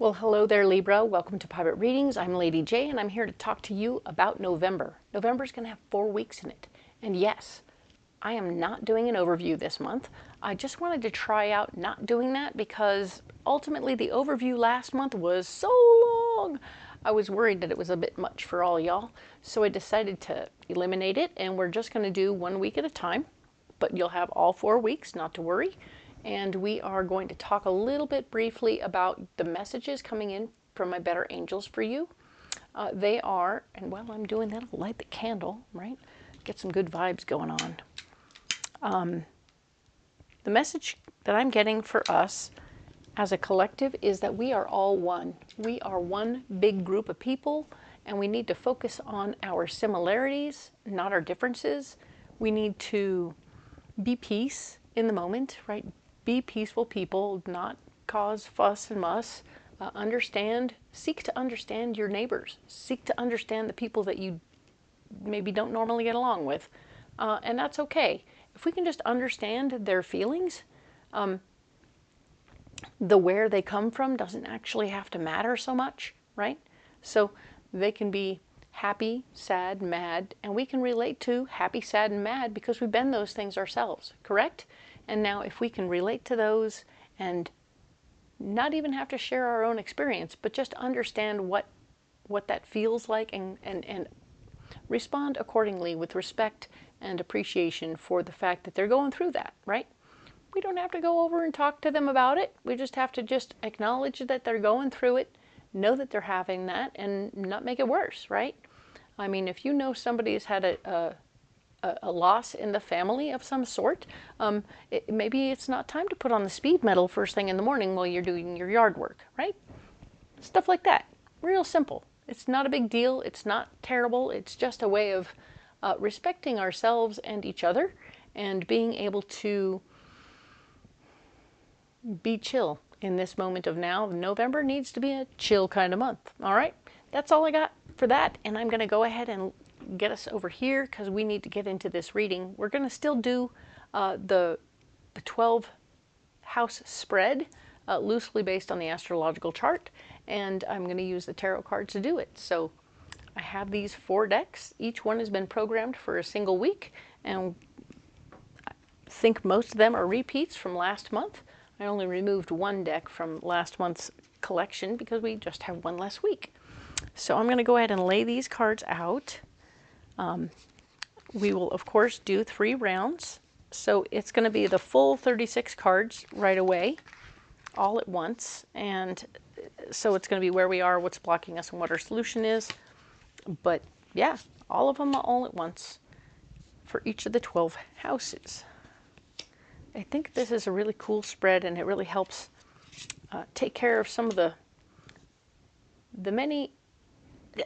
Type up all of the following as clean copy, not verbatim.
Well, hello there, Libra. Welcome to Private Readings. I'm Lady J, and I'm here to talk to you about November. November is going to have 4 weeks in it. And yes, I am not doing an overview this month. I just wanted to try out not doing that because ultimately the overview last month was so long. I was worried that it was a bit much for all y'all. So I decided to eliminate it, and we're just going to do 1 week at a time. But you'll have all 4 weeks, not to worry. And we are going to talk a little bit briefly about the messages coming in from my better angels for you. They are, and while I'm doing that, I'll light the candle, right? Get some good vibes going on. The message that I'm getting for us as a collective is that we are all one. We are one big group of people, and we need to focus on our similarities, not our differences. We need to be peace in the moment, right? Be peaceful people, not cause fuss and muss. Seek to understand your neighbors. Seek to understand the people that you maybe don't normally get along with. And that's okay. If we can just understand their feelings, the where they come from doesn't actually have to matter so much, right? So they can be happy, sad, mad, and we can relate to happy, sad, and mad because we've been those things ourselves, correct? And now if we can relate to those and not even have to share our own experience, but just understand what that feels like and respond accordingly with respect and appreciation for the fact that they're going through that, right? We don't have to go over and talk to them about it. We just have to just acknowledge that they're going through it, know that they're having that, and not make it worse, right? I mean, if you know somebody has had a loss in the family of some sort, maybe it's not time to put on the speed metal first thing in the morning while you're doing your yard work, right? Stuff like that. Real simple. It's not a big deal. It's not terrible. It's just a way of respecting ourselves and each other and being able to be chill in this moment of now. November needs to be a chill kind of month. All right? That's all I got for that. And I'm going to go ahead and get us over here because we need to get into this reading. We're going to still do the 12 house spread loosely based on the astrological chart, and I'm going to use the tarot cards to do it. So I have these 4 decks. Each one has been programmed for a single week, and I think most of them are repeats from last month. I only removed 1 deck from last month's collection because we just have 1 less week. So I'm going to go ahead and lay these cards out. We will, of course, do 3 rounds. So it's going to be the full 36 cards right away, all at once. And so it's going to be where we are, what's blocking us, and what our solution is. But yeah, all of them all at once for each of the 12 houses. I think this is a really cool spread, and it really helps take care of some of the many.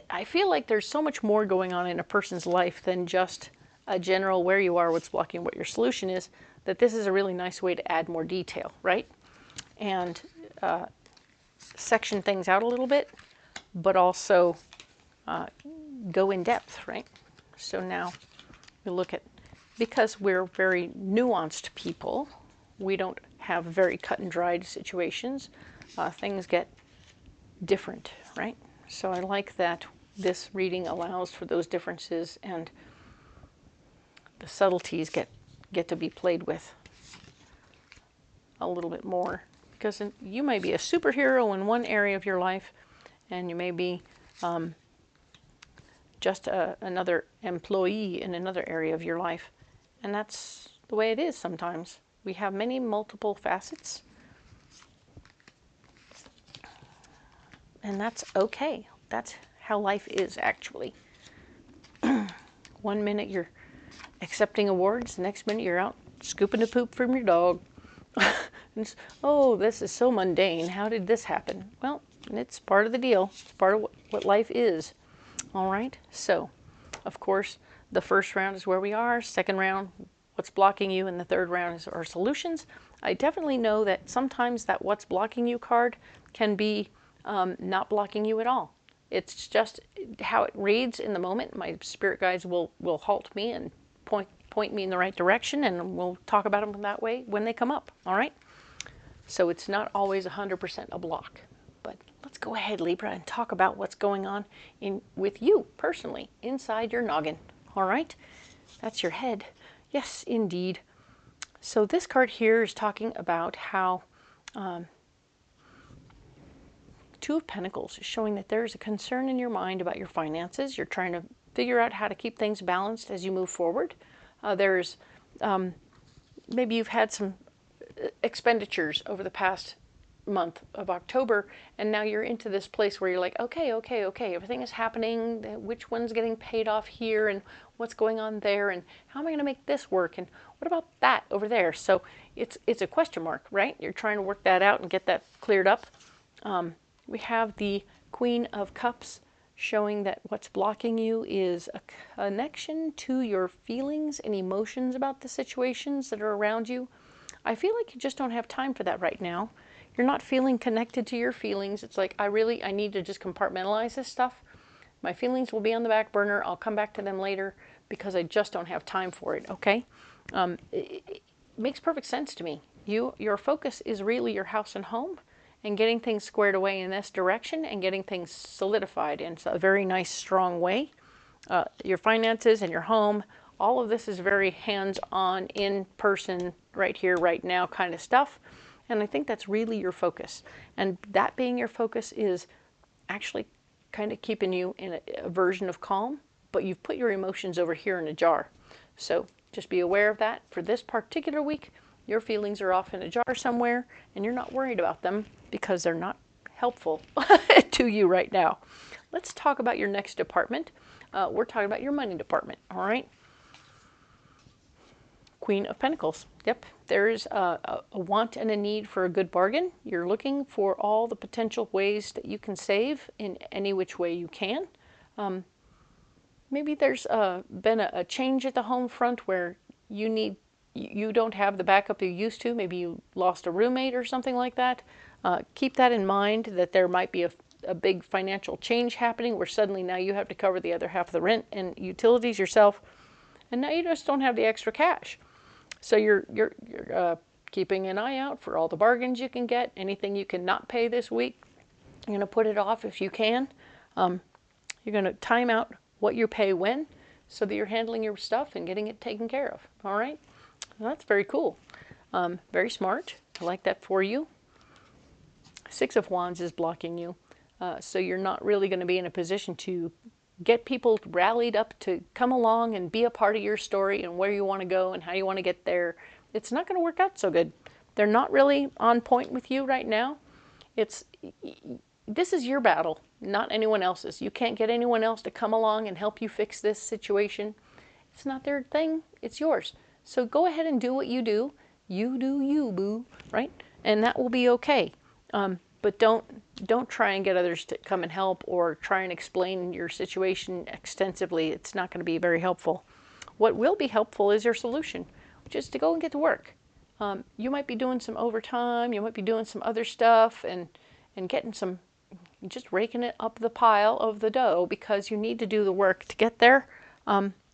I feel like there's so much more going on in a person's life than just a general where you are, what's blocking, what your solution is, that this is a really nice way to add more detail, right? And section things out a little bit, but also go in depth, right? So now we look at, because we're very nuanced people, we don't have very cut and dried situations. Things get different, right? So I like that this reading allows for those differences, and the subtleties get to be played with a little bit more, because you may be a superhero in one area of your life, and you may be just another employee in another area of your life, and that's the way it is sometimes. We have many multiple facets, and that's okay. That's how life is, actually. 1 minute you're accepting awards, the next minute you're out scooping the poop from your dog. Oh, this is so mundane. How did this happen? Well, it's part of the deal. It's part of what life is. All right. So, of course, the first round is where we are. Second round, what's blocking you, and the third round is our solutions. I definitely know that sometimes that what's blocking you card can be not blocking you at all. It's just how it reads in the moment. My spirit guides will halt me and point me in the right direction, and we'll talk about them that way when they come up. All right. So it's not always 100% a block, but let's go ahead, Libra, and talk about what's going on with you personally inside your noggin. All right? That's your head. Yes, indeed. So this card here is talking about how Two of Pentacles is showing that there is a concern in your mind about your finances. You're trying to figure out how to keep things balanced as you move forward. Maybe you've had some expenditures over the past month of October, and now you're into this place where you're like, okay, everything is happening, which one's getting paid off here, and what's going on there, and how am I going to make this work, and what about that over there? So it's a question mark, right? You're trying to work that out and get that cleared up. We have the Queen of Cups showing that what's blocking you is a connection to your feelings and emotions about the situations that are around you. I feel like you just don't have time for that right now. You're not feeling connected to your feelings. It's like, I need to just compartmentalize this stuff. My feelings will be on the back burner. I'll come back to them later because I just don't have time for it, okay? It makes perfect sense to me. Your focus is really your house and home and getting things squared away in this direction and getting things solidified in a very nice, strong way. Your finances and your home, all of this is very hands-on, in-person, right here, right now kind of stuff. And I think that's really your focus. And that being your focus is actually kind of keeping you in a version of calm, but you've put your emotions over here in a jar. So just be aware of that. For this particular week, your feelings are off in a jar somewhere, and you're not worried about them because they're not helpful to you right now. Let's talk about your next department. We're talking about your money department, all right? Queen of Pentacles. Yep, there's a want and a need for a good bargain. You're looking for all the potential ways that you can save in any which way you can. Maybe there's been a change at the home front where you don't have the backup you used to. Maybe you lost a roommate or something like that. Keep that in mind, that there might be a big financial change happening where suddenly now you have to cover the other half of the rent and utilities yourself, and now you just don't have the extra cash. So you're keeping an eye out for all the bargains you can get. Anything you cannot pay this week, you're going to put it off if you can. You're going to time out what you pay when, so that you're handling your stuff and getting it taken care of. All right? Well, that's very cool. Very smart. I like that for you. Six of Wands is blocking you. So you're not really going to be in a position to get people rallied up to come along and be a part of your story and where you want to go and how you want to get there. It's not going to work out so good. They're not really on point with you right now. This is your battle, not anyone else's. You can't get anyone else to come along and help you fix this situation. It's not their thing. It's yours. So go ahead and do what you do. You do you, boo, right? And that will be okay. But don't try and get others to come and help or try and explain your situation extensively. It's not going to be very helpful. What will be helpful is your solution, which is to go and get to work. You might be doing some overtime. You might be doing some other stuff and getting some, just raking it up the pile of the dough because you need to do the work to get there.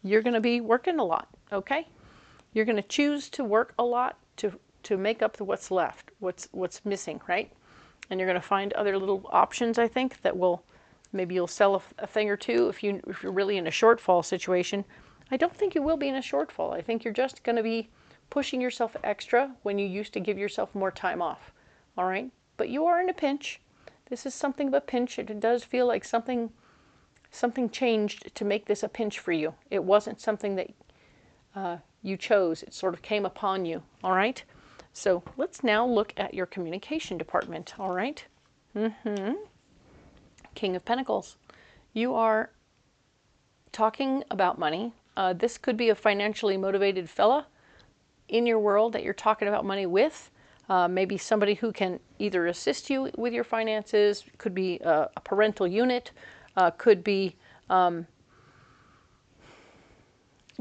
You're going to be working a lot, okay? You're going to choose to work a lot to make up what's left, what's missing, right? And you're going to find other little options, I think, that maybe you'll sell a thing or two if you're really in a shortfall situation. I don't think you will be in a shortfall. I think you're just going to be pushing yourself extra when you used to give yourself more time off, all right? But you are in a pinch. This is something of a pinch. It does feel like something changed to make this a pinch for you. It wasn't something that you chose. It sort of came upon you, all right? So let's now look at your communication department, all right? King of Pentacles. You are talking about money. This could be a financially motivated fella in your world that you're talking about money with. Maybe somebody who can either assist you with your finances, could be a parental unit, could be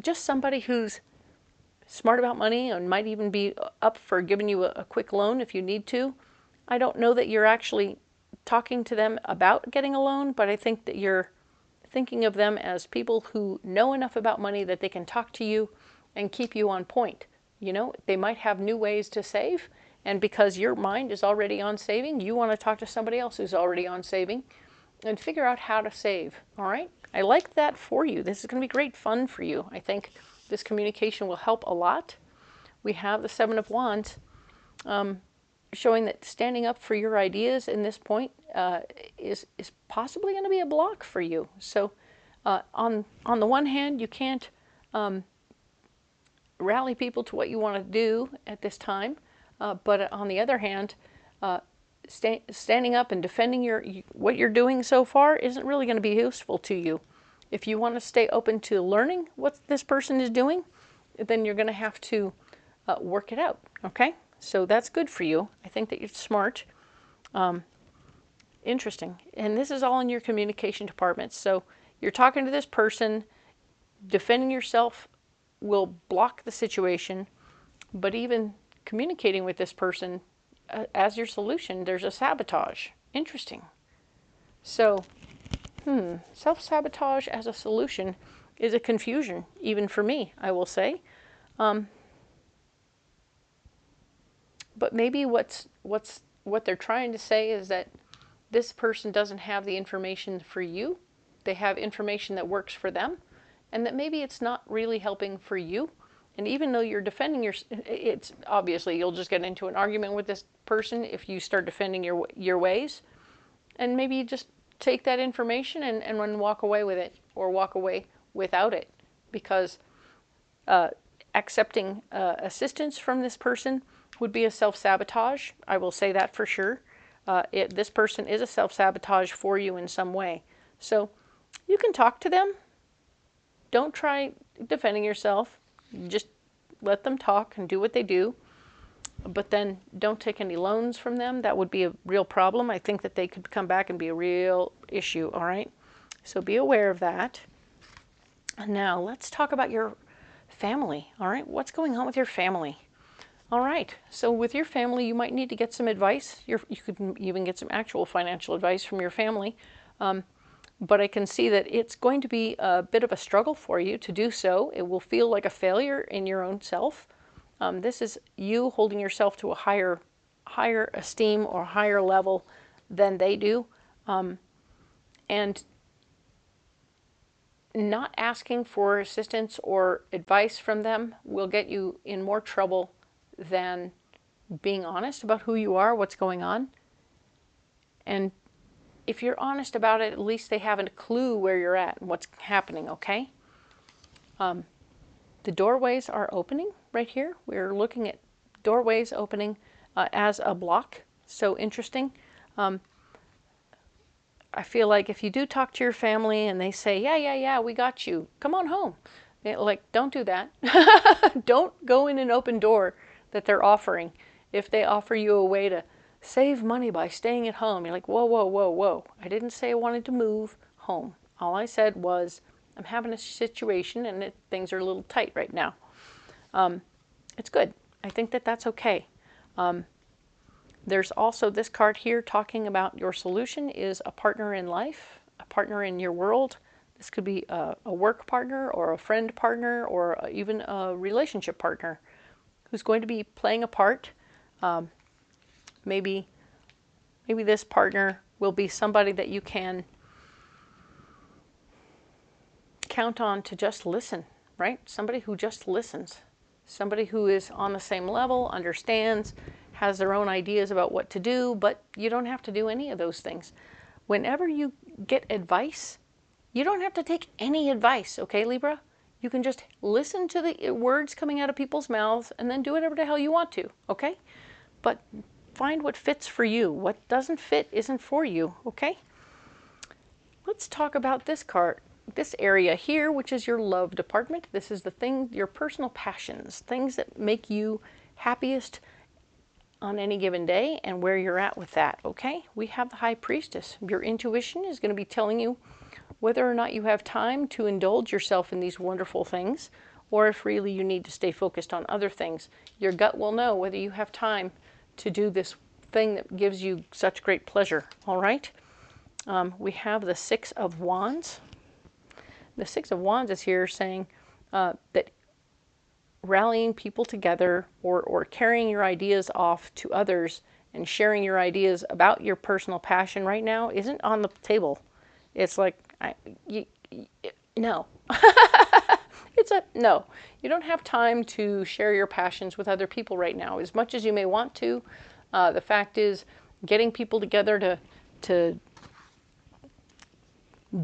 just somebody who's smart about money and might even be up for giving you a quick loan if you need to. I don't know that you're actually talking to them about getting a loan, but I think that you're thinking of them as people who know enough about money that they can talk to you and keep you on point. You know, they might have new ways to save, And because your mind is already on saving, you want to talk to somebody else who's already on saving and figure out how to save. All right? I like that for you. This is going to be great fun for you. I think this communication will help a lot. We have the Seven of Wands showing that standing up for your ideas in this point is possibly going to be a block for you. So on the one hand, you can't rally people to what you want to do at this time. But on the other hand, standing up and defending what you're doing so far isn't really going to be useful to you. If you want to stay open to learning what this person is doing, then you're going to have to work it out, okay? So that's good for you. I think that you're smart. Interesting. And this is all in your communication department. So you're talking to this person, defending yourself will block the situation, but even communicating with this person as your solution, there's a sabotage. Interesting. So, self-sabotage as a solution is a confusion, even for me, I will say. But maybe what they're trying to say is that this person doesn't have the information for you. They have information that works for them, and that maybe it's not really helping for you. And even though you're defending it's obviously you'll just get into an argument with this person if you start defending your ways. And maybe you just take that information and walk away with it, or walk away without it, because accepting assistance from this person would be a self-sabotage. I will say that for sure. This person is a self-sabotage for you in some way. So you can talk to them. Don't try defending yourself. Just let them talk and do what they do. But then don't take any loans from them. That would be a real problem. I think that they could come back and be a real issue, all right? So be aware of that. Now let's talk about your family, all right? What's going on with your family? All right, so with your family, you might need to get some advice. You could even get some actual financial advice from your family. But I can see that it's going to be a bit of a struggle for you to do so. It will feel like a failure in your own self. This is you holding yourself to a higher esteem or higher level than they do. And not asking for assistance or advice from them will get you in more trouble than being honest about who you are, what's going on. And if you're honest about it, at least they have a clue where you're at and what's happening, okay? The doorways are opening right here. We're looking at doorways opening as a block. So interesting. I feel like if you do talk to your family and they say, yeah, we got you, come on home. Like, don't do that. Don't go in an open door that they're offering. If they offer you a way to save money by staying at home, you're like, whoa. I didn't say I wanted to move home. All I said was, I'm having a situation and things are a little tight right now. It's good. I think that that's okay. There's also this card here talking about your solution is a partner in life, a partner in your world. This could be a work partner or a friend partner or even a relationship partner who's going to be playing a part. Maybe this partner will be somebody that you can count on to just listen, right? Somebody who just listens. Somebody who is on the same level, understands, has their own ideas about what to do, but you don't have to do any of those things. Whenever you get advice, you don't have to take any advice, okay, Libra? You can just listen to the words coming out of people's mouths and then do whatever the hell you want to, okay? But find what fits for you. What doesn't fit isn't for you, okay? Let's talk about this card, this area here, which is your love department. This is the thing, your personal passions, things that make you happiest on any given day and where you're at with that, okay? We have the High Priestess. Your intuition is going to be telling you whether or not you have time to indulge yourself in these wonderful things, or if really you need to stay focused on other things. Your gut will know whether you have time to do this thing that gives you such great pleasure, all right? We have the Six of Wands. The Six of Wands is here saying that rallying people together or carrying your ideas off to others and sharing your ideas about your personal passion right now isn't on the table. It's like, no. No. You don't have time to share your passions with other people right now, as much as you may want to. The fact is, getting people together to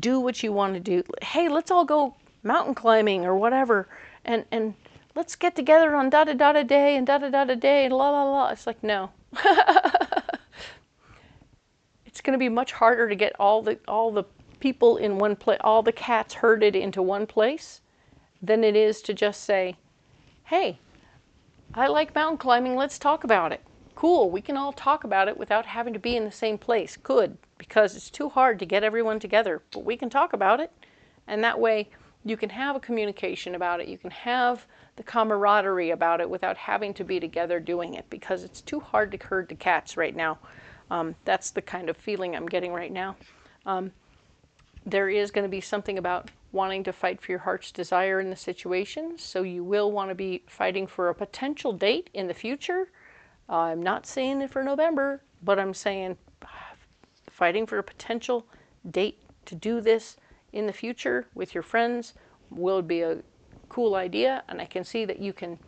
do what you want to do. Hey, let's all go mountain climbing or whatever, and let's get together on da-da-da-da day and da-da-da-da day and la-la-la. It's like, no. It's going to be much harder to get all the people in one place, all the cats herded into one place, than it is to just say, hey, I like mountain climbing, let's talk about it. Cool, we can all talk about it without having to be in the same place. Good, because it's too hard to get everyone together, but we can talk about it. And that way you can have a communication about it. You can have the camaraderie about it without having to be together doing it, because it's too hard to herd the cats right now. That's the kind of feeling I'm getting right now. There is going to be something about wanting to fight for your heart's desire in the situation. So you will want to be fighting for a potential date in the future. I'm not saying it for November, but I'm saying fighting for a potential date to do this in the future with your friends will be a cool idea. And I can see that you can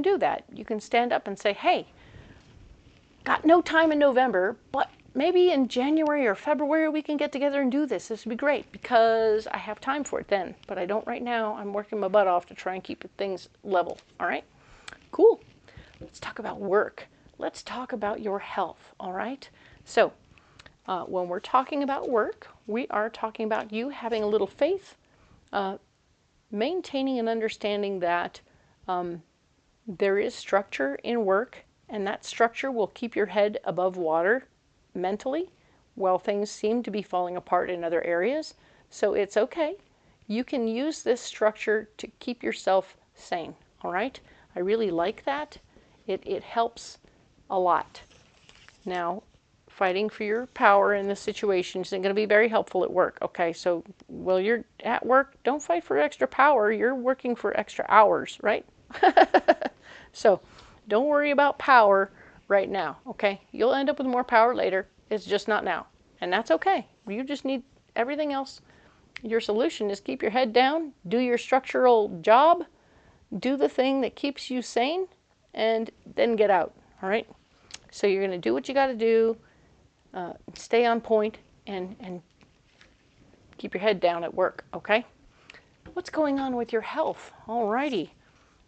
do that. You can stand up and say, hey, got no time in November, but maybe in January or February we can get together and do this. This would be great because I have time for it then, but I don't right now. I'm working my butt off to try and keep things level. All right? Cool. Let's talk about work. Let's talk about your health. All right? So when we're talking about work, we are talking about you having a little faith, maintaining an understanding that there is structure in work, and that structure will keep your head above water mentally while things seem to be falling apart in other areas. So it's okay. You can use this structure to keep yourself sane. All right? I really like that. It helps a lot. Now, fighting for your power in this situation isn't going to be very helpful at work. Okay, so while you're at work, don't fight for extra power. You're working for extra hours, right? So don't worry about power right now, okay? You'll end up with more power later. It's just not now. And that's okay. You just need everything else. Your solution is keep your head down, do your structural job, do the thing that keeps you sane, and then get out, all right? So you're going to do what you got to do, stay on point, and keep your head down at work, okay? What's going on with your health? All righty.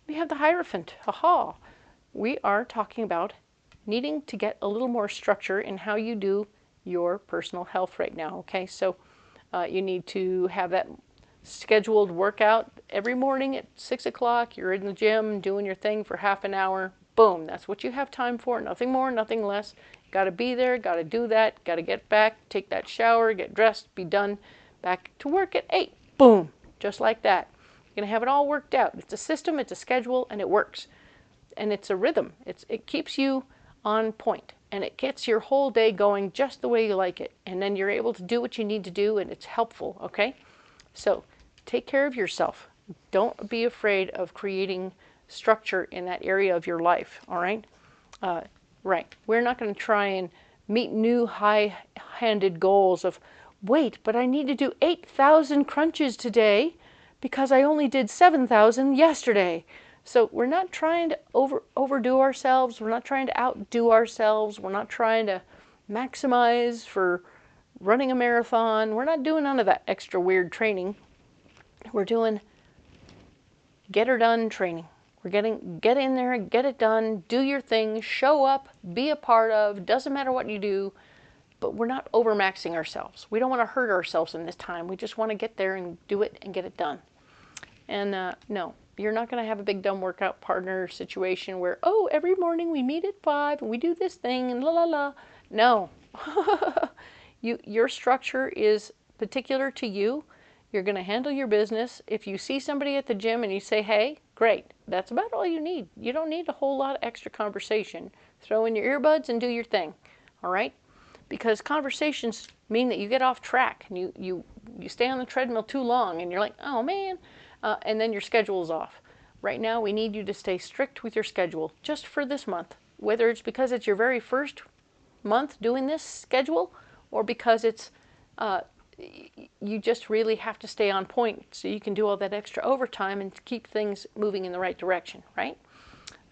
We have the Hierophant. Ha-ha. We are talking about needing to get a little more structure in how you do your personal health right now, okay? So you need to have that scheduled workout every morning at 6 o'clock. You're in the gym doing your thing for half an hour. Boom, that's what you have time for. Nothing more, nothing less. Got to be there, got to do that, got to get back, take that shower, get dressed, be done, back to work at 8. Boom, just like that. You're going to have it all worked out. It's a system, it's a schedule, and it works. And it's a rhythm. It keeps you on point, and it gets your whole day going just the way you like it. And then you're able to do what you need to do, and it's helpful, okay? So take care of yourself. Don't be afraid of creating structure in that area of your life, all right? Right. We're not going to try and meet new high-handed goals of, wait, but I need to do 8,000 crunches today because I only did 7,000 yesterday. So we're not trying to overdo ourselves. We're not trying to outdo ourselves. We're not trying to maximize for running a marathon. We're not doing none of that extra weird training. We're doing get her done training. We're get in there, get it done, do your thing, show up, be a part of, doesn't matter what you do, but we're not overmaxing ourselves. We don't want to hurt ourselves in this time. We just want to get there and do it and get it done. And no, you're not going to have a big dumb workout partner situation where, oh, every morning we meet at 5 and we do this thing and la la la. No. Your structure is particular to you. You're going to handle your business. If you see somebody at the gym and you say, hey, great. That's about all you need. You don't need a whole lot of extra conversation. Throw in your earbuds and do your thing. All right? Because conversations mean that you get off track and you stay on the treadmill too long and you're like, oh man, and then your schedule's off. right now we need you to stay strict with your schedule just for this month, whether it's because it's your very first month doing this schedule or because it's you just really have to stay on point so you can do all that extra overtime and keep things moving in the right direction, right?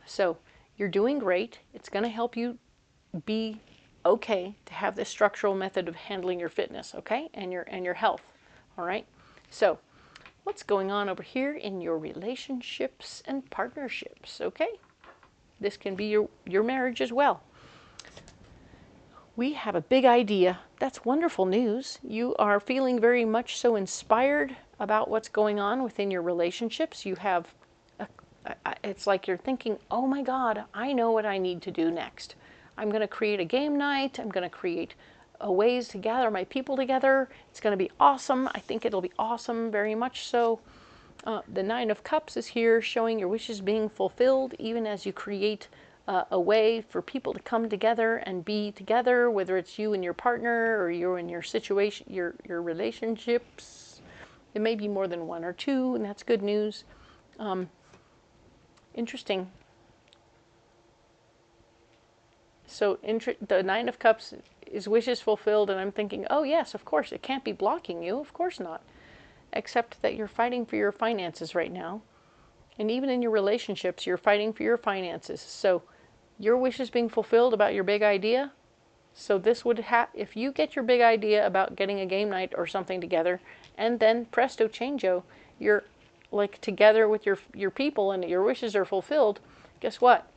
So you're doing great. It's going to help you be okay to have this structural method of handling your fitness, okay, and your health, all right? So what's going on over here in your relationships and partnerships, okay? This can be your marriage as well. We have a big idea. That's wonderful news. You are feeling very much so inspired about what's going on within your relationships. You have, it's like you're thinking, oh my God, I know what I need to do next. I'm going to create a game night. I'm going to create ways to gather my people together. It's going to be awesome. I think it'll be awesome, very much so. The Nine of Cups is here showing your wishes being fulfilled, even as you create a way for people to come together and be together, whether it's you and your partner or you and your situation, your relationships. It may be more than one or two, and that's good news. Interesting. So the Nine of Cups is wishes fulfilled, and I'm thinking, oh yes, of course, it can't be blocking you. Of course not. Except that you're fighting for your finances right now. And even in your relationships, you're fighting for your finances. So your wish is being fulfilled about your big idea. So this would if you get your big idea about getting a game night or something together, and then presto changeo, you're like together with your people and your wishes are fulfilled, guess what?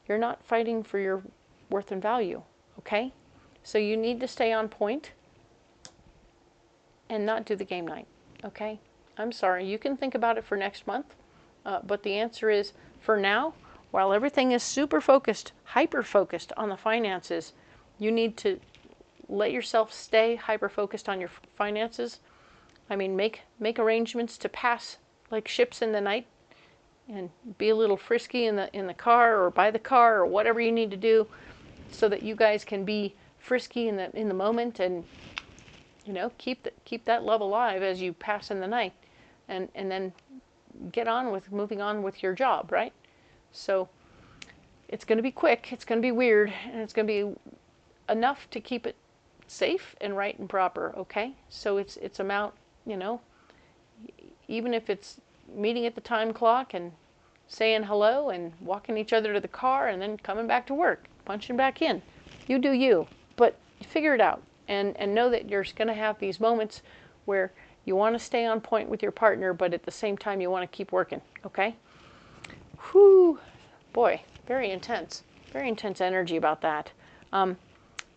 You're not fighting for your worth and value, okay? So you need to stay on point and not do the game night, okay? I'm sorry, you can think about it for next month, but the answer is, for now, while everything is super focused, hyper focused on the finances, you need to let yourself stay hyper focused on your finances. I mean, make arrangements to pass like ships in the night, and be a little frisky in the car or by the car or whatever you need to do, so that you guys can be frisky in the moment, and you know, keep that love alive as you pass in the night, and then get on with moving on with your job, right? So it's going to be quick, it's going to be weird, and it's going to be enough to keep it safe and right and proper, okay? So it's about, you know, even if it's meeting at the time clock and saying hello and walking each other to the car and then coming back to work, punching back in. You do you, but figure it out, and know that you're going to have these moments where you want to stay on point with your partner, but at the same time you want to keep working, okay? Whew, boy, very intense energy about that.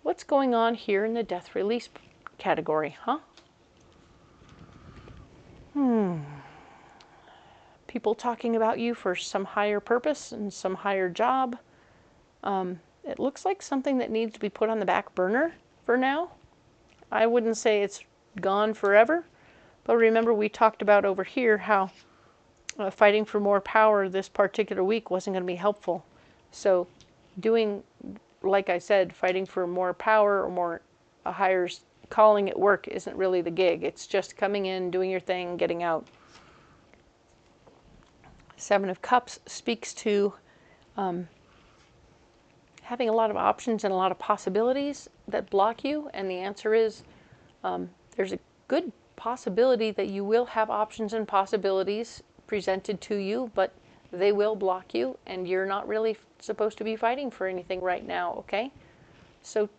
What's going on here in the death release category, huh? People talking about you for some higher purpose and some higher job. It looks like something that needs to be put on the back burner for now. I wouldn't say it's gone forever, but remember we talked about over here how fighting for more power this particular week wasn't going to be helpful. So doing, like I said, fighting for more power or a higher calling at work isn't really the gig. It's just coming in, doing your thing, getting out. Seven of Cups speaks to having a lot of options and a lot of possibilities that block you, and the answer is there's a good possibility that you will have options and possibilities presented to you, but they will block you, and you're not really supposed to be fighting for anything right now, okay? So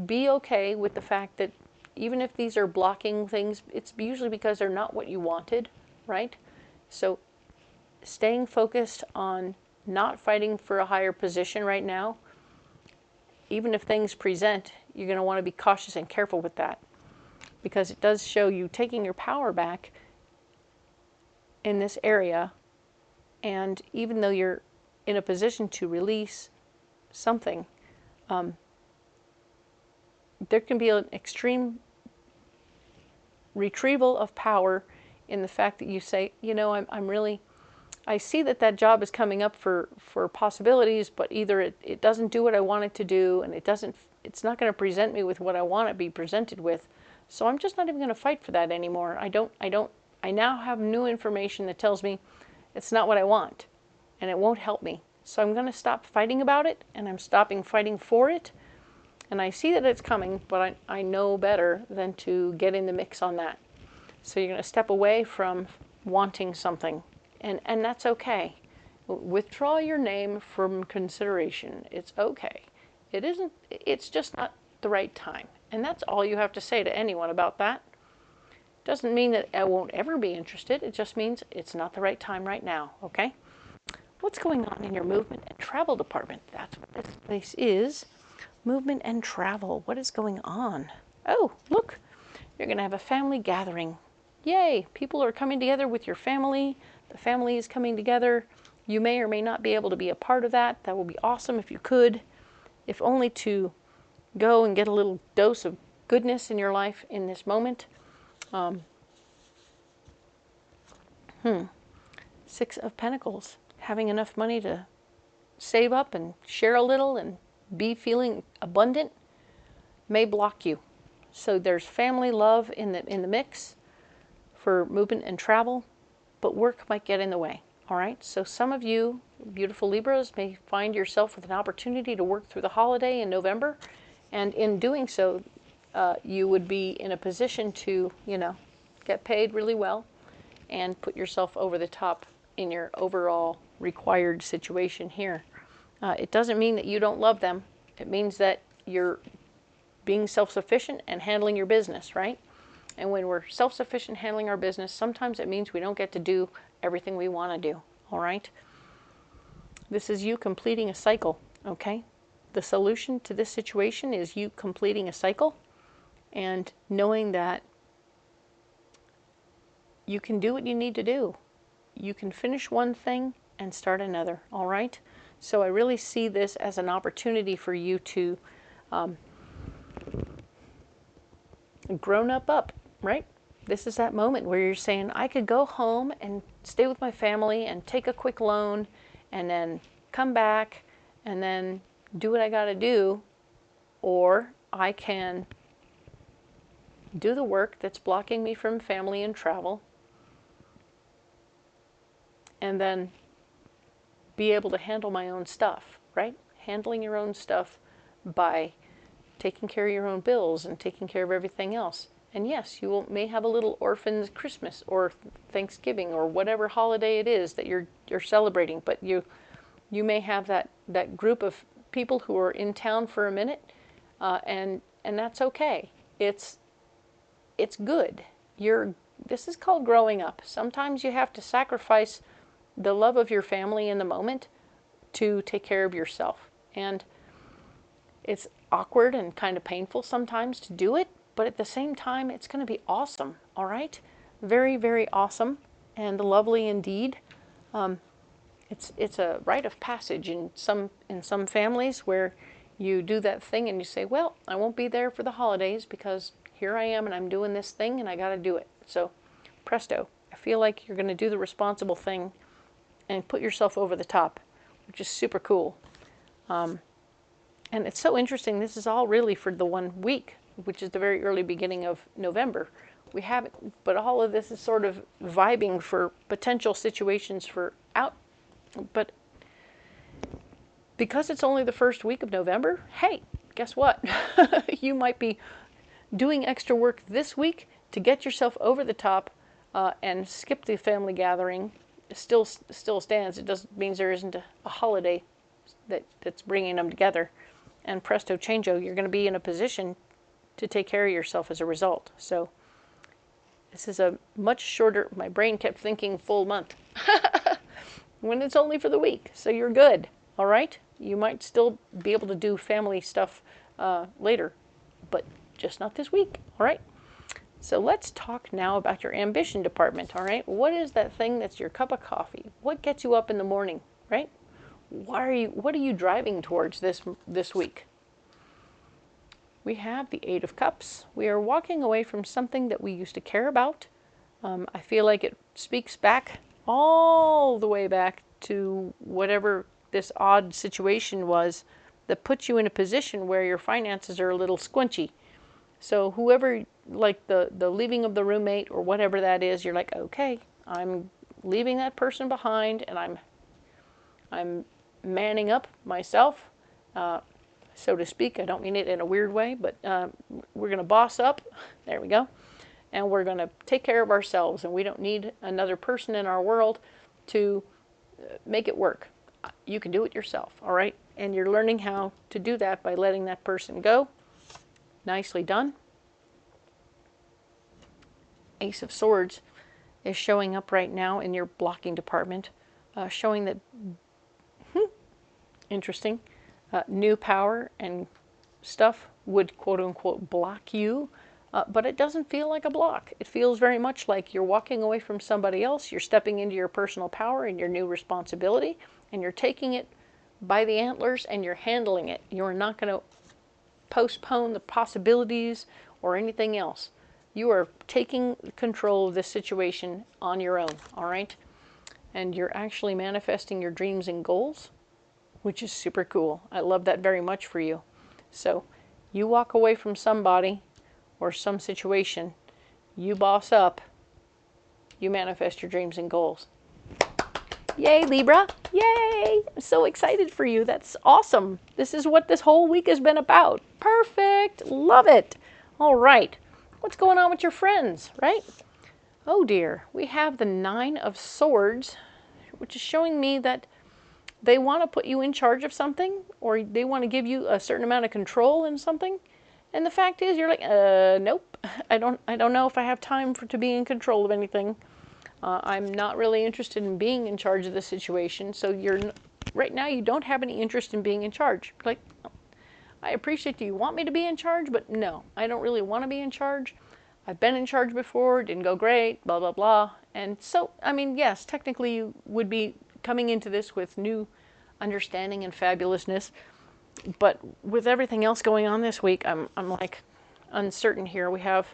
be okay with the fact that even if these are blocking things, it's usually because they're not what you wanted, right? So staying focused on not fighting for a higher position right now, even if things present, you're going to want to be cautious and careful with that, because it does show you taking your power back in this area. And even though you're in a position to release something, there can be an extreme retrieval of power in the fact that you say, you know, I see that job is coming up for possibilities, but either it doesn't do what I want it to do, and it's not going to present me with what I want to be presented with. So I'm just not even going to fight for that anymore. I now have new information that tells me It's not what I want, and it won't help me. So I'm going to stop fighting about it, and I'm stopping fighting for it. And I see that it's coming, but I know better than to get in the mix on that. So you're going to step away from wanting something, and that's okay. Withdraw your name from consideration. It's okay. It isn't, it's just not the right time. And that's all you have to say to anyone about that. Doesn't mean that I won't ever be interested. It just means it's not the right time right now, okay? What's going on in your movement and travel department? That's what this place is. Movement and travel. What is going on? Oh, look. You're going to have a family gathering. Yay! People are coming together with your family. The family is coming together. You may or may not be able to be a part of that. That would be awesome if you could. If only to go and get a little dose of goodness in your life in this moment. Six of Pentacles. Having enough money to save up and share a little and be feeling abundant may block you. So there's family love in the mix for movement and travel, but work might get in the way. All right, so some of you beautiful Libras may find yourself with an opportunity to work through the holiday in November, and in doing so, you would be in a position to, get paid really well and put yourself over the top in your overall required situation here. It doesn't mean that you don't love them. It means that you're being self-sufficient and handling your business, right? And when we're self-sufficient handling our business, sometimes it means we don't get to do everything we want to do, all right? This is you completing a cycle, okay? The solution to this situation is you completing a cycle and knowing that you can do what you need to do. You can finish one thing and start another, all right? So I really see this as an opportunity for you to grown up, right? This is that moment where you're saying, I could go home and stay with my family and take a quick loan and then come back and then do what I got to do, or I can do the work that's blocking me from family and travel and then be able to handle my own stuff, right? Handling your own stuff by taking care of your own bills and taking care of everything else. And yes, you may have a little orphan's Christmas or Thanksgiving or whatever holiday it is that you're celebrating, but you may have that group of people who are in town for a minute, and that's okay. It's good. This is called growing up. Sometimes you have to sacrifice the love of your family in the moment to take care of yourself. And it's awkward and kind of painful sometimes to do it, but at the same time, it's going to be awesome, all right? Very, very awesome and lovely indeed. It's a rite of passage in some families where you do that thing and you say, well, I won't be there for the holidays because here I am and I'm doing this thing and I got to do it. So presto, I feel like you're going to do the responsible thing and put yourself over the top, which is super cool. And it's so interesting. This is all really for the 1 week, which is the very early beginning of November. We haven't, but all of this is sort of vibing for potential situations for out. But because it's only the first week of November, hey, guess what? You might be doing extra work this week to get yourself over the top and skip the family gathering. It still stands. It just means there isn't a holiday that's bringing them together. And presto changeo, you're going to be in a position to take care of yourself as a result. So this is a much shorter, my brain kept thinking full month, when it's only for the week. So you're good, all right? You might still be able to do family stuff later, but just not this week, all right? So let's talk now about your ambition department, all right? What is that thing that's your cup of coffee? What gets you up in the morning, right? What are you driving towards this week? We have the Eight of Cups. We are walking away from something that we used to care about. I feel like it speaks back all the way back to whatever this odd situation was that puts you in a position where your finances are a little squinchy. So whoever, like the leaving of the roommate or whatever that is, you're like, okay, I'm leaving that person behind, and I'm manning up myself, so to speak. I don't mean it in a weird way, but we're going to boss up. There we go. And we're going to take care of ourselves, and we don't need another person in our world to make it work. You can do it yourself, all right? And you're learning how to do that by letting that person go. Nicely done. Ace of Swords is showing up right now in your blocking department, showing that, interesting, new power and stuff would quote-unquote block you, but it doesn't feel like a block. It feels very much like you're walking away from somebody else, you're stepping into your personal power and your new responsibility, and you're taking it by the antlers and you're handling it. You're not going to postpone the possibilities or anything else. You are taking control of this situation on your own, all right? And you're actually manifesting your dreams and goals, which is super cool. I love that very much for you. So you walk away from somebody or some situation, you boss up, you manifest your dreams and goals. Yay, Libra. Yay. I'm so excited for you. That's awesome. This is what this whole week has been about. Perfect. Love it. All right. What's going on with your friends, right? Oh dear. We have the 9 of Swords, which is showing me that they want to put you in charge of something, or they want to give you a certain amount of control in something. And the fact is, you're like, nope. I don't know if I have time to be in control of anything. I'm not really interested in being in charge of the situation. So right now you don't have any interest in being in charge. Like, I appreciate you want me to be in charge, but no, I don't really want to be in charge. I've been in charge before, didn't go great, blah, blah, blah. And so, I mean, yes, technically you would be coming into this with new understanding and fabulousness. But with everything else going on this week, I'm like uncertain here. We have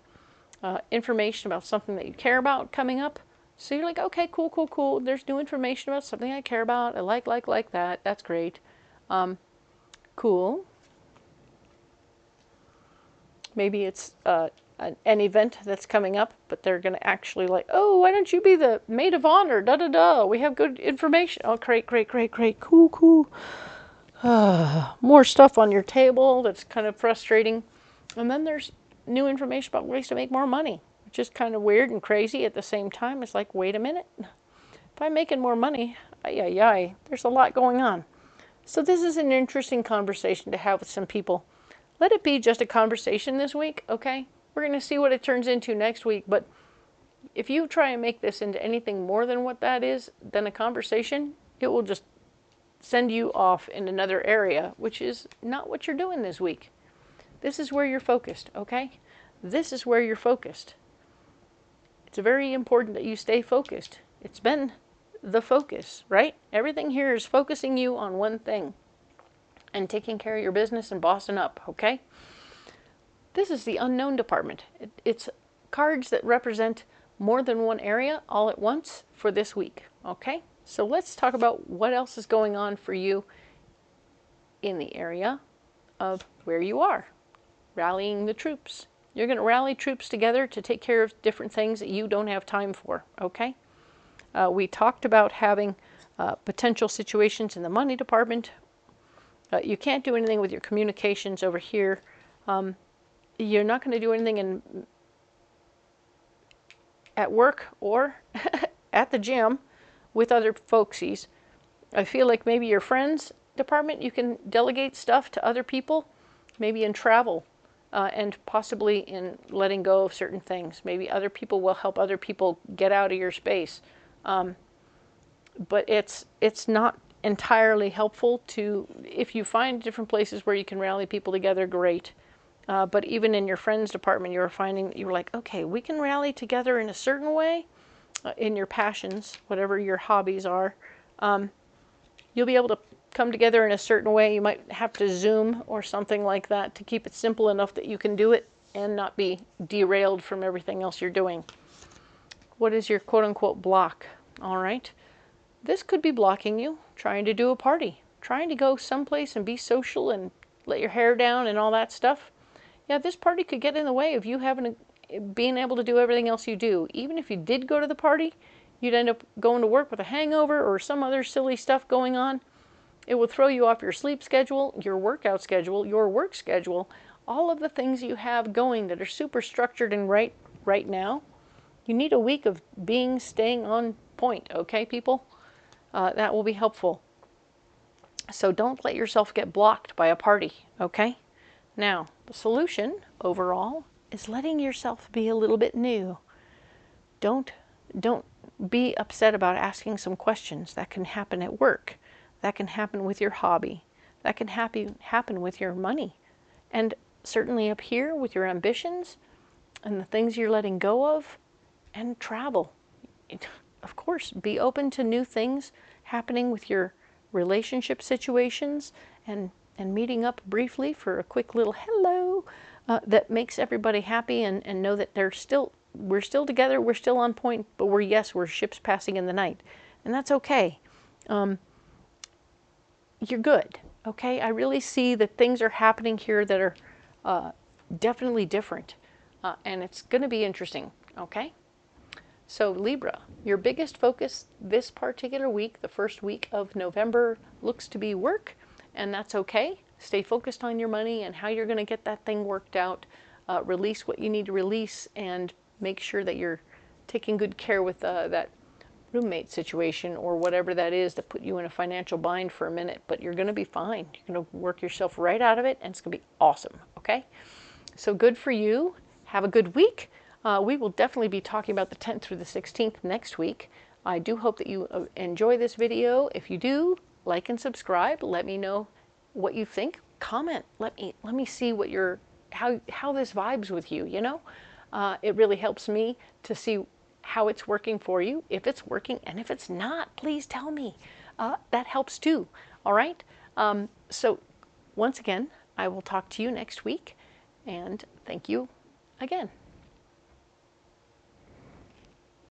information about something that you care about coming up. So you're like, okay, cool, cool, cool. There's new information about something I care about. I like that. That's great. Cool. Maybe it's an event that's coming up, but they're going to actually like, oh, why don't you be the maid of honor? Da, da, da. We have good information. Oh, great, great, great, great. Cool, cool. More stuff on your table that's kind of frustrating. And then there's new information about ways to make more money, which is kind of weird and crazy at the same time. It's like, wait a minute. If I'm making more money, there's a lot going on. So this is an interesting conversation to have with some people. Let it be just a conversation this week, okay? We're going to see what it turns into next week. But if you try and make this into anything more than what that is, than a conversation, it will just send you off in another area, which is not what you're doing this week. This is where you're focused, okay? This is where you're focused. It's very important that you stay focused. It's been the focus, right? Everything here is focusing you on one thing and taking care of your business and bossing up, okay? This is the unknown department. It's cards that represent more than one area all at once for this week, okay? So let's talk about what else is going on for you in the area of where you are. Rallying the troops. You're going to rally troops together to take care of different things that you don't have time for, okay? We talked about having potential situations in the money department. You can't do anything with your communications over here. You're not going to do anything at work or at the gym with other folksies. I feel like maybe your friends department, you can delegate stuff to other people, maybe in travel, and possibly in letting go of certain things. Maybe other people will help other people get out of your space. But it's not entirely helpful to, if you find different places where you can rally people together, great. But even in your friends department, you're finding, you're like, okay, we can rally together in a certain way, in your passions, whatever your hobbies are. You'll be able to come together in a certain way. You might have to Zoom or something like that to keep it simple enough that you can do it and not be derailed from everything else you're doing. What is your quote-unquote block? All right. This could be blocking you, trying to do a party, trying to go someplace and be social and let your hair down and all that stuff. Yeah, this party could get in the way of you being able to do everything else you do. Even if you did go to the party, you'd end up going to work with a hangover or some other silly stuff going on. It will throw you off your sleep schedule, your workout schedule, your work schedule, all of the things you have going that are super structured and right now. You need a week of staying on point, okay, people? That will be helpful. So don't let yourself get blocked by a party, okay? Now, the solution overall is letting yourself be a little bit new. Don't be upset about asking some questions. That can happen at work. That can happen with your hobby. That can happen with your money. And certainly up here with your ambitions and the things you're letting go of, and travel. Of course, be open to new things happening with your relationship situations, and meeting up briefly for a quick little hello that makes everybody happy, and know that we're still together, we're still on point, but we're ships passing in the night. And that's okay. You're good, okay? I really see that things are happening here that are definitely different, and it's going to be interesting, okay? So Libra, your biggest focus this particular week, the first week of November, looks to be work, and that's okay. Stay focused on your money and how you're going to get that thing worked out. Release what you need to release, and make sure that you're taking good care with that roommate situation or whatever that is that put you in a financial bind for a minute. But you're going to be fine. You're going to work yourself right out of it, and it's going to be awesome, okay? So good for you. Have a good week. We will definitely be talking about the 10th through the 16th next week. I do hope that you enjoy this video. If you do, like and subscribe. Let me know what you think. Comment. Let me see what how this vibes with you, you know? It really helps me to see how it's working for you, if it's working, and if it's not, please tell me. That helps too, all right? So once again, I will talk to you next week, and thank you again.